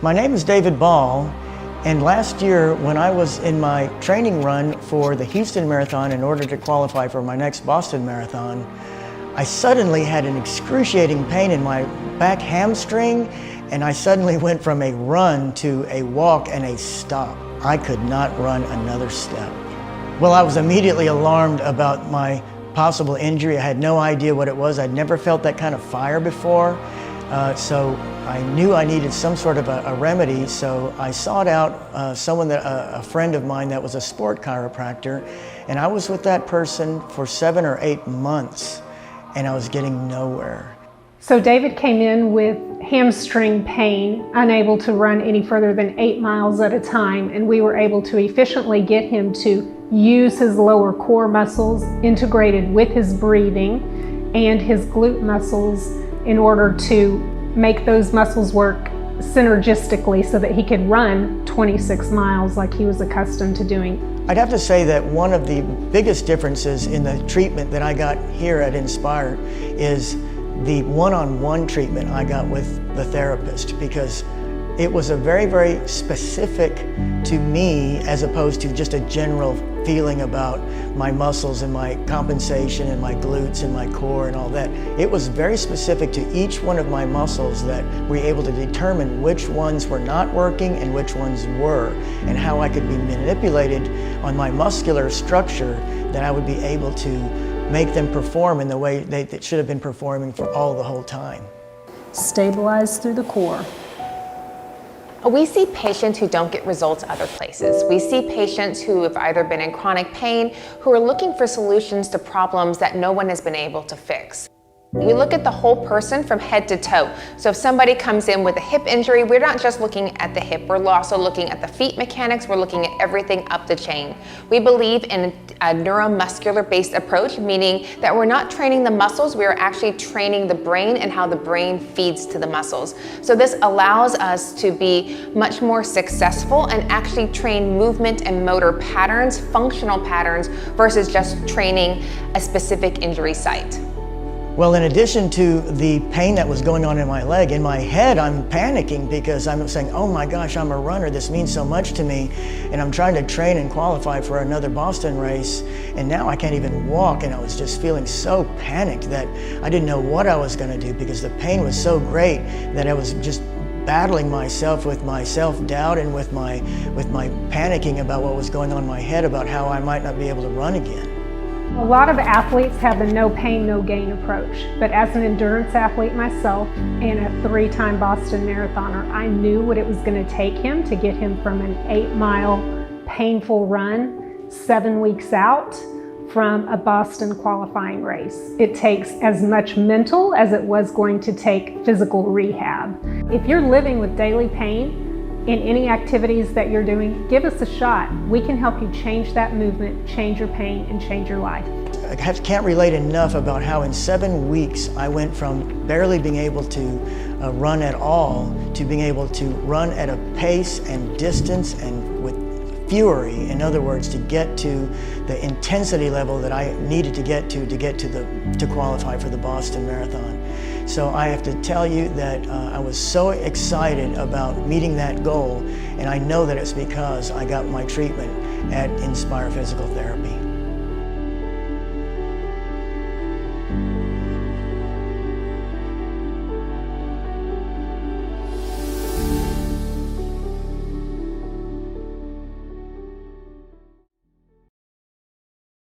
My name is David Ball, and last year when I was in my training run for the Houston Marathon in order to qualify for my next Boston Marathon, I suddenly had an excruciating pain in my back hamstring, and I suddenly went from a run to a walk and a stop. I could not run another step. Well, I was immediately alarmed about my possible injury. I had no idea what it was. I'd never felt that kind of fire before. So I knew I needed some sort of a remedy, so I sought out a friend of mine that was a sport chiropractor, and I was with that person for 7 or 8 months, and I was getting nowhere. So David came in with hamstring pain, unable to run any further than 8 miles at a time, and we were able to efficiently get him to use his lower core muscles integrated with his breathing and his glute muscles in order to make those muscles work synergistically so that he could run 26 miles like he was accustomed to doing. I'd have to say that one of the biggest differences in the treatment that I got here at Inspire is the one-on-one treatment I got with the therapist, because it was a very, very specific to me as opposed to just a general feeling about my muscles and my compensation and my glutes and my core and all that. It was very specific to each one of my muscles that we were able to determine which ones were not working and which ones were, and how I could be manipulated on my muscular structure that I would be able to make them perform in the way they should have been performing for the whole time. Stabilize through the core. We see patients who don't get results other places. We see patients who have either been in chronic pain, who are looking for solutions to problems that no one has been able to fix. We look at the whole person from head to toe. So if somebody comes in with a hip injury, we're not just looking at the hip, we're also looking at the feet mechanics, we're looking at everything up the chain. We believe in a neuromuscular-based approach, meaning that we're not training the muscles, we are actually training the brain and how the brain feeds to the muscles. So this allows us to be much more successful and actually train movement and motor patterns, functional patterns, versus just training a specific injury site. Well, in addition to the pain that was going on in my leg, in my head I'm panicking because I'm saying, oh my gosh, I'm a runner, this means so much to me, and I'm trying to train and qualify for another Boston race, and now I can't even walk, and I was just feeling so panicked that I didn't know what I was going to do because the pain was so great that I was just battling myself with my self-doubt and with my panicking about what was going on in my head about how I might not be able to run again. A lot of athletes have the no pain, no gain approach, but as an endurance athlete myself and a 3-time Boston Marathoner, I knew what it was going to take him to get him from an 8-mile painful run 7 weeks out from a Boston qualifying race. It takes as much mental as it was going to take physical rehab. If you're living with daily pain in any activities that you're doing, give us a shot. We can help you change that movement, change your pain, and change your life. I can't relate enough about how in 7 weeks I went from barely being able to run at all to being able to run at a pace and distance and with fury. In other words, to get to the intensity level that I needed to get to qualify for the Boston Marathon. So I have to tell you that I was so excited about meeting that goal, and I know that it's because I got my treatment at Inspire Physical Therapy.